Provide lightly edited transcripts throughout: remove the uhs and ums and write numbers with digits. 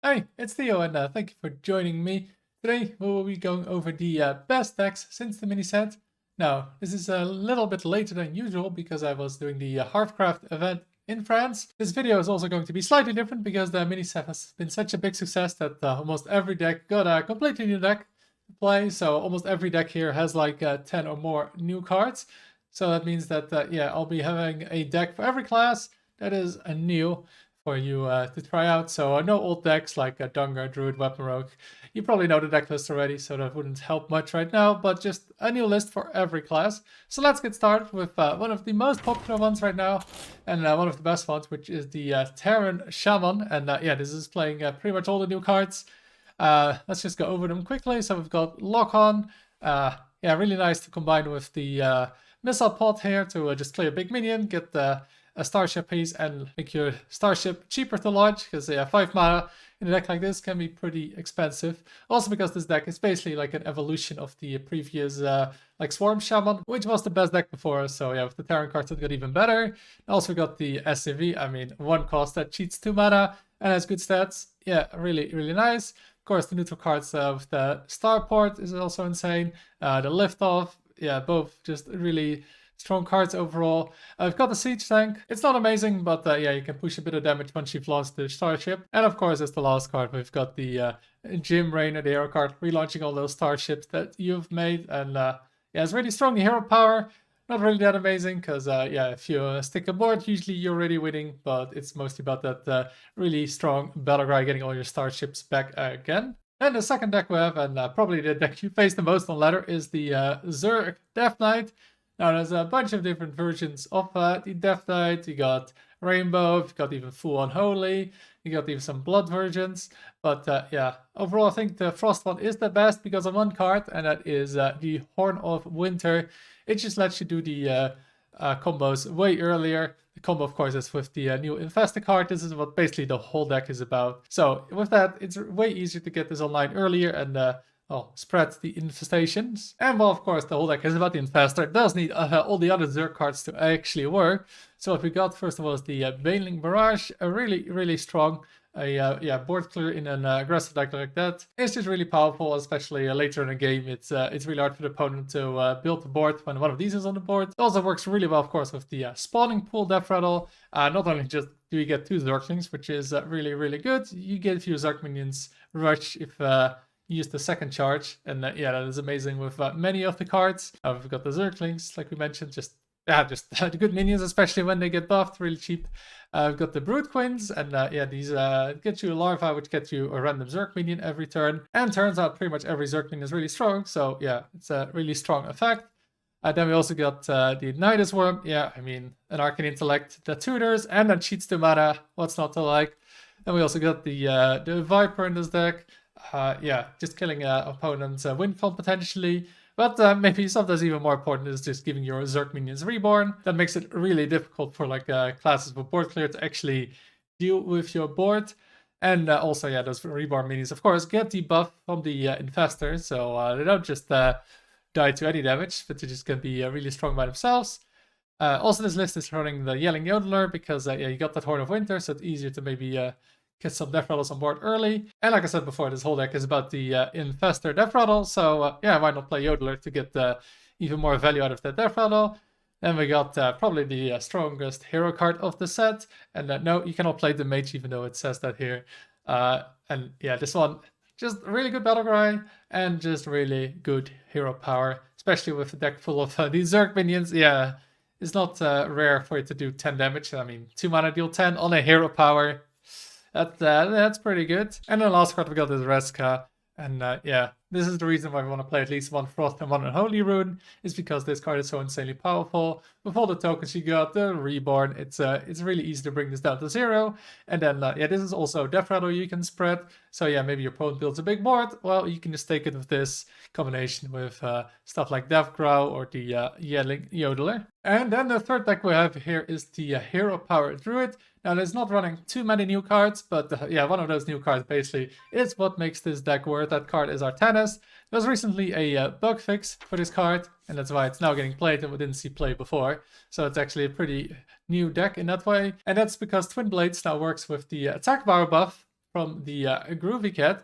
Hi, it's Theo and thank you for joining me. Today we will be going over the best decks since the mini set. Now, this is a little bit later than usual because I was doing the Hearthcraft event in France. This video is also going to be slightly different because the mini set has been such a big success that almost every deck got a completely new deck to play. So almost every deck here has like 10 or more new cards. So that means that, yeah, I'll be having a deck for every class that is new for you to try out. So no old decks like Dunga, Druid, Weapon Rogue. You probably know the deck list already, so that wouldn't help much right now, but just a new list for every class. So let's get started with one of the most popular ones right now, and one of the best ones, which is the Terran Shaman. And yeah, this is playing pretty much all the new cards. Let's just go over them quickly. So we've got Lock On. Yeah, really nice to combine with the Missile Pot here to just play a big minion, get a starship piece and make your starship cheaper to launch, because 5 mana in a deck like this can be pretty expensive. Also because this deck is basically like an evolution of the previous like Swarm Shaman, which was the best deck before. So yeah, with the Terran cards it got even better. Also got the SCV, I mean 1 cost that cheats 2 mana and has good stats. Yeah, really nice. Of course, the neutral cards with the Starport is also insane. The Liftoff, yeah, both just really strong cards overall. I've got the Siege Tank. It's not amazing, but yeah, you can push a bit of damage once you've launched the Starship. And of course, as the last card, we've got the Jim Raynor, the hero card, relaunching all those Starships that you've made. And yeah, it's really strong hero power. Not really that amazing, because yeah, if you stick a board, usually you're already winning, but it's mostly about that really strong Battle Cry getting all your Starships back again. And the second deck we have, and probably the deck you face the most on ladder, is the Zerg Death Knight. Now, there's a bunch of different versions of the Death Knight. You got Rainbow, you've got even Full Unholy, you got even some Blood versions. But yeah, overall, I think the Frost one is the best because of one card, and that is the Horn of Winter. It just lets you do the combos way earlier. The combo, of course, is with the new Infestor card. This is what basically the whole deck is about. So with that, it's way easier to get this online earlier and spread the infestations. And well, of course, the whole deck is about the Infestor. It does need all the other Zerg cards to actually work. So what we got first of all is the Baneling Barrage, a really strong yeah, board clear in an aggressive deck like that. It's just really powerful, especially later in the game. It's really hard for the opponent to build the board when one of these is on the board. It also works really well, of course, with the spawning pool Death Rattle. Not only just do you get 2 Zerglings, which is really good, you get a few Zerg minions rush if use the second charge, and yeah, that is amazing with many of the cards. We've got the Zerglings, like we mentioned, just the good minions, especially when they get buffed, really cheap. We've got the Brood Queens, and yeah, these get you a Larva, which gets you a random Zerg minion every turn. And turns out pretty much every Zerg minion is really strong, so yeah, it's a really strong effect. Then we also got the Nidus Worm. Yeah, I mean, an Arcane Intellect that tutors and that cheats 2 mana. What's not to like? Then we also got the Viper in this deck. Yeah, just killing opponents' Windfall potentially. But maybe sometimes even more important is just giving your Zerg minions Reborn. That makes it really difficult for like classes with board clear to actually deal with your board. And also, yeah, those Reborn minions, of course, get the buff from the Infestor. So they don't just die to any damage, but they just can be really strong by themselves. Also, this list is running the Yelling Yodeler because yeah, you got that Horn of Winter, so it's easier to maybe get some Death Rattles on board early. And like I said before, this whole deck is about the Infestor Death Rattle, so yeah, why not play Yodeler to get even more value out of that Death Rattle. Then we got probably the strongest hero card of the set, and no, you cannot play the Mage even though it says that here. And yeah, this one, just really good battle cry, and just really good hero power, especially with a deck full of these Zerg minions. Yeah, it's not rare for it to do 10 damage. I mean, 2 mana deal 10 on a hero power. That's pretty good. And the last card we got is Reska. And yeah, this is the reason why we want to play at least 1 Frost and 1 Unholy Rune, is because this card is so insanely powerful. With all the tokens you got, the Reborn, it's really easy to bring this down to 0. And then yeah, this is also Death Rattle you can spread. So yeah, maybe your opponent builds a big board. Well, you can just take it with this combination with stuff like Death Growl or the Yelling Yodeler. And then the third deck we have here is the Hero Power Druid. Now, it's not running too many new cards, but yeah, one of those new cards basically is what makes this deck work. That card is Artanis. There was recently a bug fix for this card, and that's why it's now getting played and we didn't see play before. So it's actually a pretty new deck in that way. And that's because Twin Blades now works with the attack power buff from the Groovy Cat.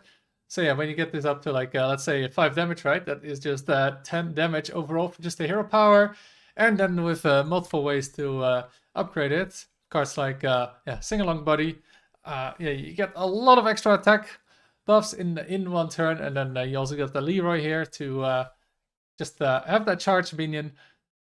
So yeah, when you get this up to like, let's say 5 damage, right? That is just 10 damage overall for just the hero power. And then with multiple ways to upgrade it, cards like Sing-Along Buddy, yeah, you get a lot of extra attack buffs in one turn. And then you also get the Leroy here to just have that charge minion.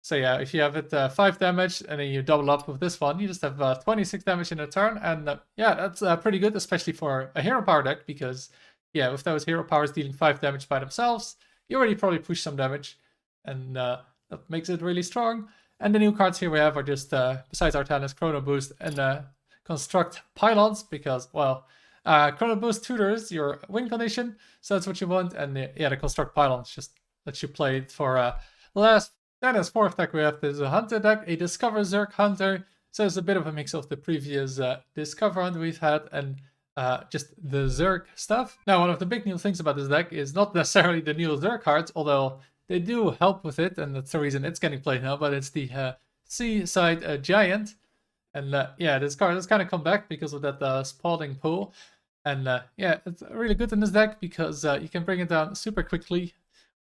So yeah, if you have it 5 damage and then you double up with this one, you just have 26 damage in a turn. And yeah, that's pretty good, especially for a hero power deck, because yeah, with those hero powers dealing 5 damage by themselves, you already probably push some damage, and that makes it really strong. And the new cards here we have are just, besides Artanis, Chrono Boost and Construct Pylons, because, well, Chrono Boost tutors your win condition, so that's what you want. And yeah, the Construct Pylons just lets you play it for last. Then as fourth deck we have this Hunter deck, a Discover Zerg Hunter. So it's a bit of a mix of the previous Discover Hunter we've had and just the Zerg stuff. Now, one of the big new things about this deck is not necessarily the new Zerg cards, although they do help with it, and that's the reason it's getting played now, but it's the Seaside Giant. And yeah, this card has kind of come back because of that Spalding Pool. And yeah, it's really good in this deck because you can bring it down super quickly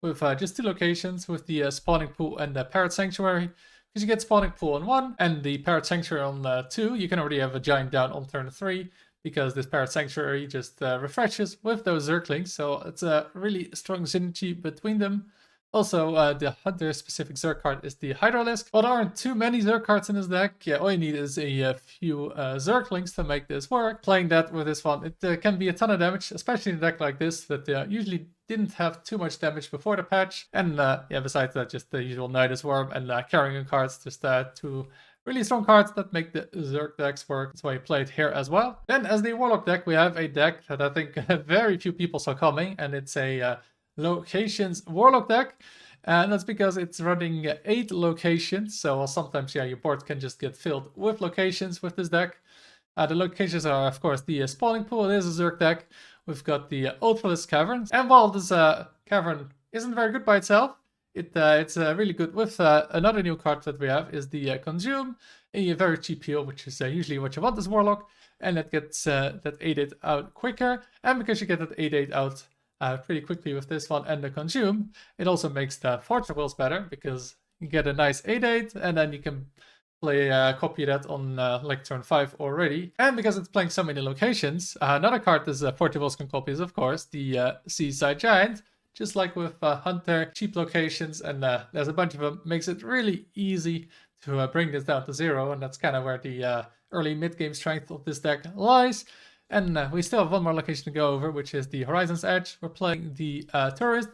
with just 2 locations with the Spawning Pool and the Parrot Sanctuary. Because you get Spawning Pool on 1 and the Parrot Sanctuary on 2, you can already have a Giant down on turn 3. Because this Parrot Sanctuary just refreshes with those Zerglings, so it's a really strong synergy between them. Also, the Hunter-specific Zerg card is the Hydralisk. While there aren't too many Zerg cards in this deck, yeah, all you need is a few Zerglings to make this work. Playing that with this one, it can be a ton of damage, especially in a deck like this that usually didn't have too much damage before the patch. And yeah, besides that, just the usual Nidus Worm and Carrion cards, just two really strong cards that make the Zerg decks work. That's why I play it here as well. Then as the Warlock deck, we have a deck that I think very few people saw coming, and it's a locations Warlock deck. And that's because it's running 8 locations. So sometimes, yeah, your board can just get filled with locations with this deck. The locations are, of course, the Spawning Pool. It is a Zerg deck. We've got the Ultralisk Caverns. And while this cavern isn't very good by itself, it's really good with another new card that we have is the Consume, a very cheap heal, which is usually what you want as Warlock, and it gets that 8/8 out quicker. And because you get that 8/8 out pretty quickly with this one and the Consume, it also makes the Fortune Wheels better because you get a nice 8/8, and then you can play copy that on like turn 5 already. And because it's playing so many locations, another card this Fortune Wheels can copy is, of course, the Seaside Giant. Just like with Hunter, cheap locations, and there's a bunch of them, makes it really easy to bring this down to 0, and that's kind of where the early mid-game strength of this deck lies. And we still have one more location to go over, which is the Horizon's Edge. We're playing the Tourist,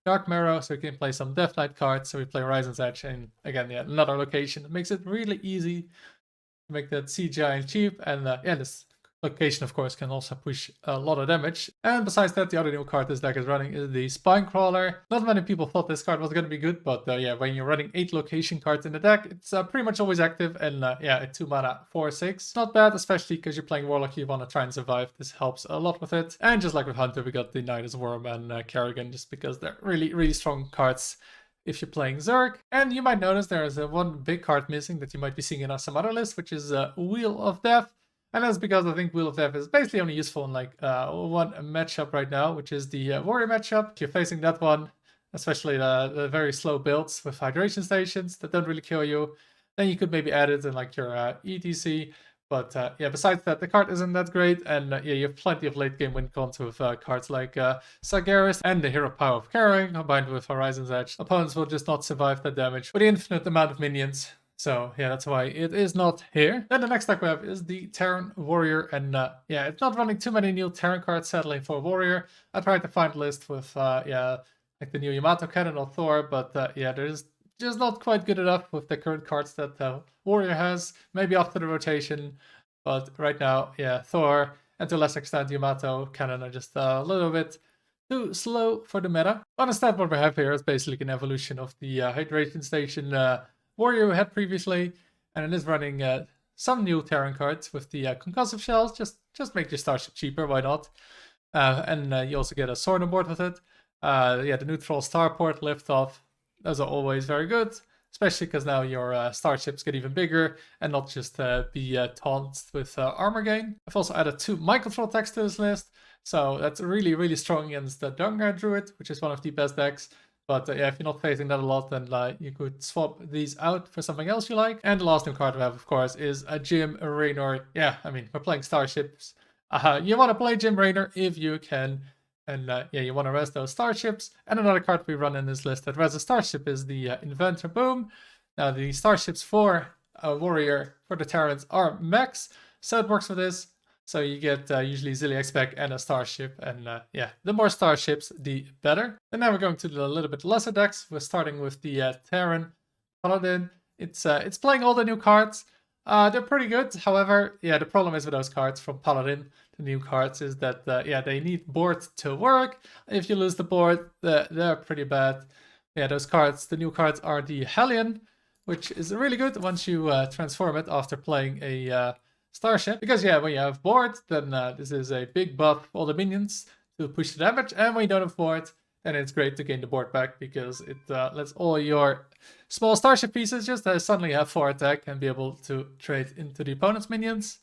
Dark Marrow, so we can play some Death Knight cards, so we play Horizon's Edge, and again, yeah, another location. It makes it really easy to make that Sea Giant cheap, and yeah, this location, of course, can also push a lot of damage. And besides that, the other new card this deck is running is the Spinecrawler. Not many people thought this card was going to be good, but yeah, when you're running 8 location cards in the deck, it's pretty much always active. And yeah, a 2 mana 4/6. Not bad, especially because you're playing Warlock, you want to try and survive. This helps a lot with it. And just like with Hunter, we got the Nidus Worm and Kerrigan, just because they're really, really strong cards if you're playing Zerg. And you might notice there is one big card missing that you might be seeing in some other lists, which is Wheel of Death. And that's because I think Wheel of Death is basically only useful in like one matchup right now, which is the Warrior matchup. If you're facing that one, especially the very slow builds with hydration stations that don't really kill you, then you could maybe add it in like your ETC. But yeah, besides that, the card isn't that great, and yeah, you have plenty of late game win cons with cards like Sargeras and the Hero Power of Carrying combined with Horizon's Edge. Opponents will just not survive that damage with the infinite amount of minions. So yeah, that's why it is not here. Then the next deck we have is the Terran Warrior, and yeah, it's not running too many new Terran cards sadly for Warrior. I tried to find a list with yeah, like the new Yamato Cannon or Thor, but yeah, there's just not quite good enough with the current cards that Warrior has. Maybe after the rotation, but right now, yeah, Thor and to a lesser extent Yamato Cannon are just a little bit too slow for the meta. But instead, what we have here is basically an evolution of the Hydration Station Warrior we had previously, and it is running some new Terran cards with the Concussive Shells. Just make your starship cheaper, why not? And you also get a sword on board with it. Yeah, the neutral starport, liftoff, those are always very good. especially because now your starships get even bigger and not just be taunted with armor gain. I've also added 2 mind control decks to this list, so that's really, really strong against the Druid, which is one of the best decks. But yeah, if you're not facing that a lot, then you could swap these out for something else you like. And the last new card we have, of course, is a Jim Raynor. Yeah, I mean, we're playing starships. You want to play Jim Raynor if you can. And yeah, you want to res those starships. And another card we run in this list that res a starship is the Inventor Boom. Now, the starships for a warrior for the Terrans are mechs, so it works for this. So you get usually cGAAA and a starship, and yeah, the more starships, the better. And now we're going to the little bit lesser decks. We're starting with the Terran Paladin. It's playing all the new cards. They're pretty good. However, yeah, the problem is with those cards from Paladin, the new cards, is that yeah, they need board to work. If you lose the board, they're pretty bad. Yeah, those cards, the new cards are the Hellion, which is really good once you transform it after playing a starship, because yeah, when you have board, then this is a big buff for all the minions to push the damage, and when you don't have board, then it's great to gain the board back, because it lets all your small starship pieces just suddenly have 4 attack and be able to trade into the opponent's minions.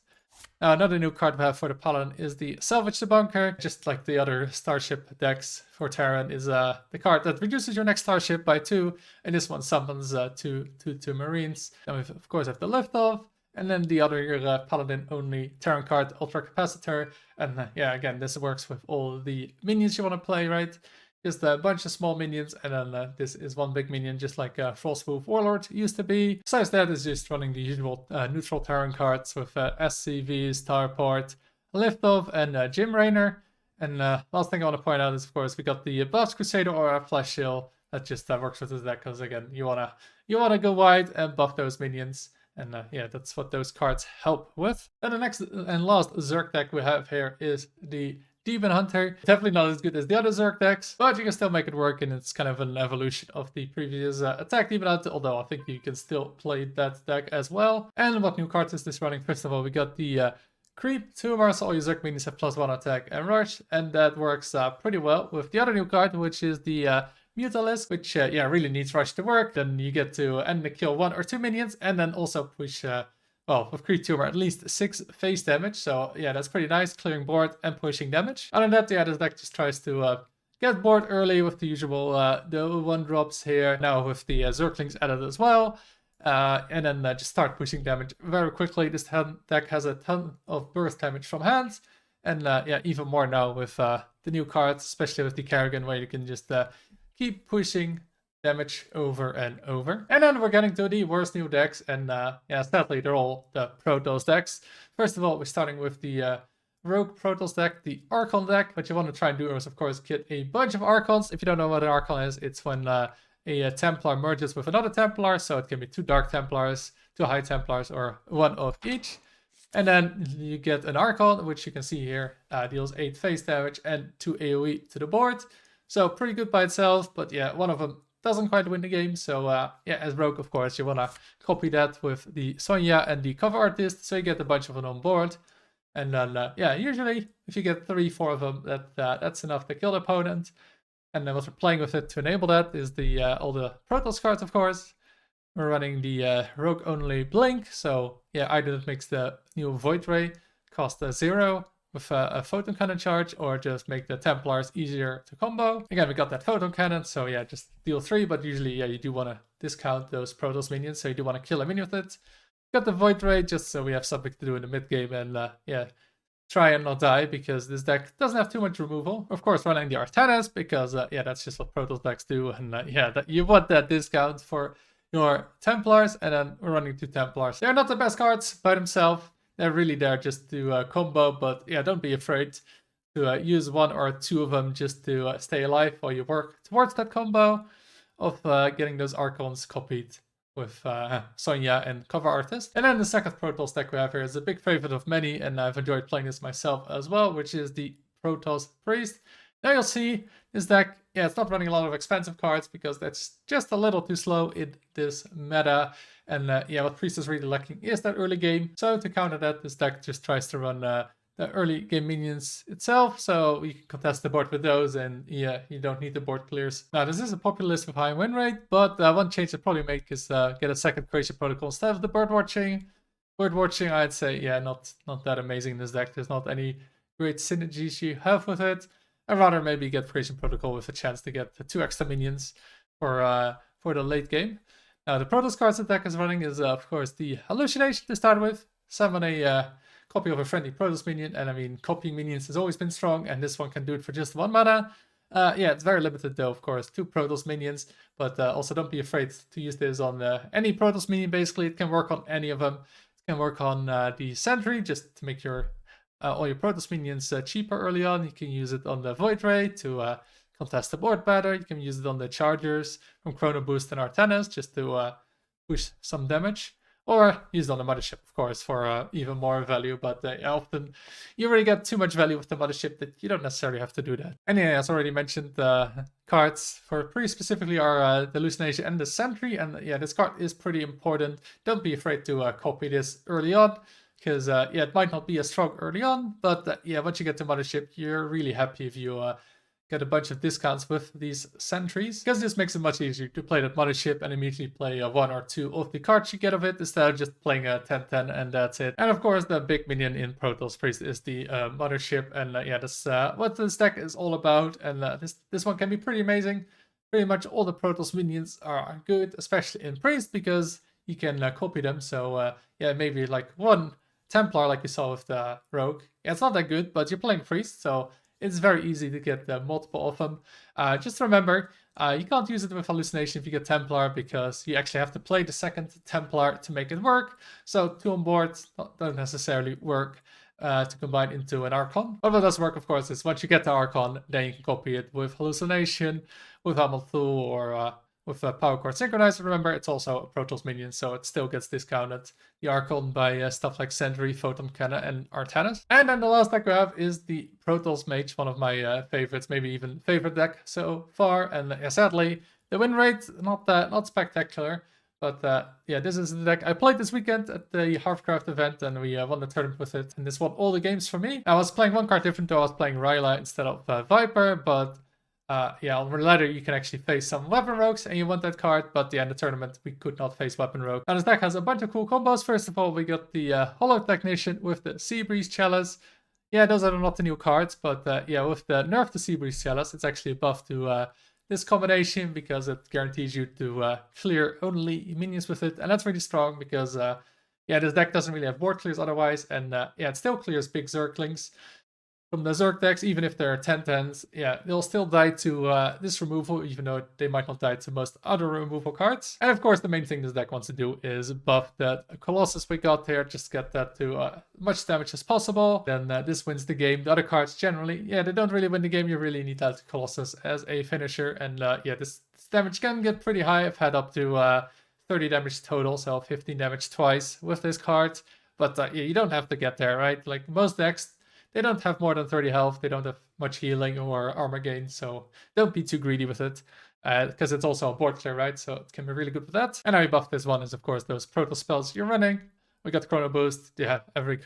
Now, another new card we have for the Paladin is the Salvage the Bunker. Just like the other starship decks for Terran, is the card that reduces your next starship by 2, and this one summons 2 Marines. And we of course have the Liftoff. And then the other Paladin-only Terran card, Ultra Capacitor. And yeah, again, this works with all the minions you want to play, right? Just a bunch of small minions, and then this is one big minion, just like Frostwolf Warlord used to be. Besides that, is just running the usual neutral Terran cards with SCV, Starport, Liftoff, and Jim Raynor. And last thing I want to point out is, of course, we got the Buffs Crusader or Flash Shield. That just works with this deck, because again, you wanna go wide and buff those minions. And yeah, that's what those cards help with. And the next and last Zerg deck we have here is the Demon Hunter. Definitely not as good as the other Zerg decks, but you can still make it work, and it's kind of an evolution of the previous Attack Demon Hunter, although I think you can still play that deck as well. And what new cards is this running? First of all, we got the Creep 2 Mars, all your Zerg minions have +1 attack and rush, and that works pretty well with the other new card, which is the Mutalisk, which yeah, really needs rush to work. Then you get to end the kill 1 or 2 minions, and then also push well, with Creep Tumor, at least 6 face damage. So yeah, that's pretty nice, clearing board and pushing damage. Other than that, yeah, this deck just tries to get board early with the usual the 1-drops here. Now with the Zerglings added as well. And then just start pushing damage very quickly. This deck has a ton of burst damage from hand. And yeah, even more now with the new cards, especially with the Kerrigan, where you can just keep pushing damage over and over. And then we're getting to the worst new decks, and yeah, sadly they're all the Protoss decks. First of all, we're starting with the Rogue Protoss deck, the Archon deck. What you want to try and do is, of course, get a bunch of Archons. If you don't know what an Archon is, it's when a Templar merges with another Templar, so it can be 2 Dark Templars, 2 High Templars, or 1 of each. And then you get an Archon, which you can see here, deals 8 face damage and 2 AoE to the board. So pretty good by itself, but yeah, one of them doesn't quite win the game. So yeah, as Rogue, of course, you want to copy that with the Sonya and the Cover Artist, so you get a bunch of them on board. And then yeah, usually if you get 3-4 of them, that's enough to kill the opponent. And then what we're playing with it to enable that is the all the Protoss cards, of course. We're running the Rogue only Blink, so yeah, either that makes the new Void Ray cost 0 with a photon cannon charge, or just make the Templars easier to combo. Again, we got that photon cannon, so yeah, just deal 3, but usually yeah, you do want to discount those Protoss minions, so you do want to kill a minion with it. Got the Void Ray just so we have something to do in the mid game, and yeah, try and not die, because this deck doesn't have too much removal. Of course, running the Artanis, because yeah, that's just what Protoss decks do, and yeah, you want that discount for your Templars. And then we're running 2 Templars. They're not the best cards by themselves. They're really there just to combo, but yeah, don't be afraid to use 1 or 2 of them just to stay alive while you work towards that combo of getting those Archons copied with Sonya and Cover Artist. And then the second Protoss deck we have here is a big favorite of many, and I've enjoyed playing this myself as well, which is the Protoss Priest. Now you'll see this deck, yeah, it's not running a lot of expensive cards, because that's just a little too slow in this meta. And yeah, what Priest is really lacking is that early game. So to counter that, this deck just tries to run the early game minions itself, so you can contest the board with those, and yeah, you don't need the board clears. Now, this is a popular list with high win rate, but one change I'd probably make is get a second creation protocol instead of the bird watching. Bird watching, I'd say, yeah, not that amazing in this deck. There's not any great synergies you have with it. I'd rather maybe get creation protocol with a chance to get the 2 extra minions for the late game. Now, the Protoss cards the deck is running is, of course, the Hallucination to start with. Summon a copy of a friendly Protoss minion, and I mean, copying minions has always been strong, and this one can do it for just 1 mana. Yeah, it's very limited though, of course, 2 Protoss minions, but also don't be afraid to use this on any Protoss minion, basically. It can work on any of them. It can work on the Sentry, just to make your all your Protoss minions cheaper early on. You can use it on the Void Ray to contest the board better. You can use it on the Chargers from Chrono Boost and Artanis just to push some damage. Or use it on the Mothership, of course, for even more value. But often you already get too much value with the Mothership that you don't necessarily have to do that. And yeah, as already mentioned, cards for Priest specifically are the Hallucination and the Sentry. And yeah, this card is pretty important. Don't be afraid to copy this early on. Because yeah, it might not be as strong early on, but yeah, once you get to Mothership, you're really happy if you get a bunch of discounts with these sentries, because this makes it much easier to play that Mothership and immediately play 1 or 2 of the cards you get of it, instead of just playing a 10-10 and that's it. And of course, the big minion in Protoss Priest is the Mothership, and yeah, that's what this deck is all about. And this one can be pretty amazing. Pretty much all the Protoss minions are good, especially in Priest, because you can copy them. So yeah, maybe like 1 Templar like you saw with the Rogue. Yeah, it's not that good, but you're playing Priest, so it's very easy to get multiple of them. Just remember, you can't use it with Hallucination if you get Templar, because you actually have to play the second Templar to make it work. So 2 on board don't necessarily work to combine into an Archon. But what does work, of course, is once you get the Archon, then you can copy it with Hallucination, with Hamilthul, or with Power Chord Synchronizer. Remember, it's also a Protoss minion, so it still gets discounted, the Archon, by stuff like Sentry, Photon Cannon, and Artanis. And then the last deck we have is the Protoss Mage, one of my favorites, maybe even favorite deck so far. And sadly, the win rate, not spectacular. But yeah, this is the deck I played this weekend at the Hearthcraft event, and we won the tournament with it. And this won all the games for me. I was playing 1 card different, though. I was playing Ryla instead of Viper, but yeah, on the ladder you can actually face some Weapon Rogues, and you want that card, but yeah, in the tournament we could not face Weapon Rogue. Now this deck has a bunch of cool combos. First of all, we got the Hollow Technician with the Seabreeze Chalice. Yeah, those are not the new cards, but yeah, with the nerf to Seabreeze Chalice, it's actually a buff to this combination, because it guarantees you to clear only minions with it, and that's really strong, because yeah, this deck doesn't really have board clears otherwise, and yeah, it still clears big Zerglings from the Zerg decks, even if they're 10-10s. Yeah, they'll still die to this removal, even though they might not die to most other removal cards. And of course, the main thing this deck wants to do is buff that Colossus we got here, just get that to much damage as possible. Then this wins the game. The other cards generally, yeah, they don't really win the game. You really need that Colossus as a finisher. And yeah, this damage can get pretty high. I've had up to 30 damage total, so 15 damage twice with this card. But yeah, you don't have to get there, right? Like most decks, they don't have more than 30 health, they don't have much healing or armor gain, so don't be too greedy with it, because it's also a board clear, right? So it can be really good with that. And how you buff this one is, of course, those Protoss spells you're running. We got Chrono Boost, yeah, every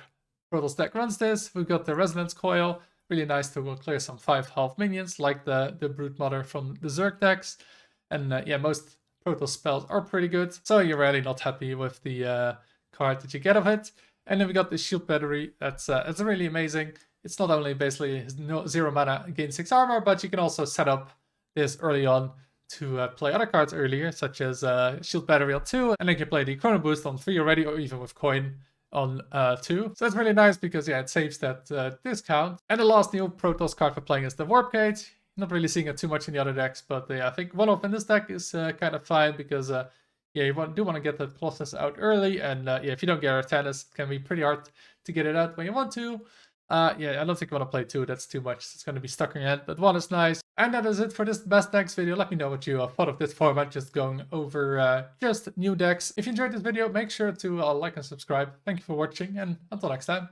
Protoss deck runs this. We've got the Resonance Coil, really nice to clear some 5 health minions, like the Brood Mother from the Zerg decks. And yeah, most Protoss spells are pretty good, so you're really not happy with the card that you get of it. And then we got the Shield Battery. That's really amazing. It's not only basically 0 mana, gain 6 armor, but you can also set up this early on to play other cards earlier, such as Shield Battery on 2, and then you can play the Chrono Boost on 3 already, or even with Coin on 2. So it's really nice, because yeah, it saves that discount. And the last new Protoss card for playing is the Warp Gate. Not really seeing it too much in the other decks, but yeah, I think one of in this deck is kind of fine, because yeah, you do want to get that Colossus out early, and yeah, if you don't get Artanis, it can be pretty hard to get it out when you want to. Yeah, I don't think you want to play 2, that's too much. It's going to be stuck in your head, but 1 is nice. And that is it for this best decks video. Let me know what you thought of this format, just going over just new decks. If you enjoyed this video, make sure to like and subscribe. Thank you for watching, and until next time.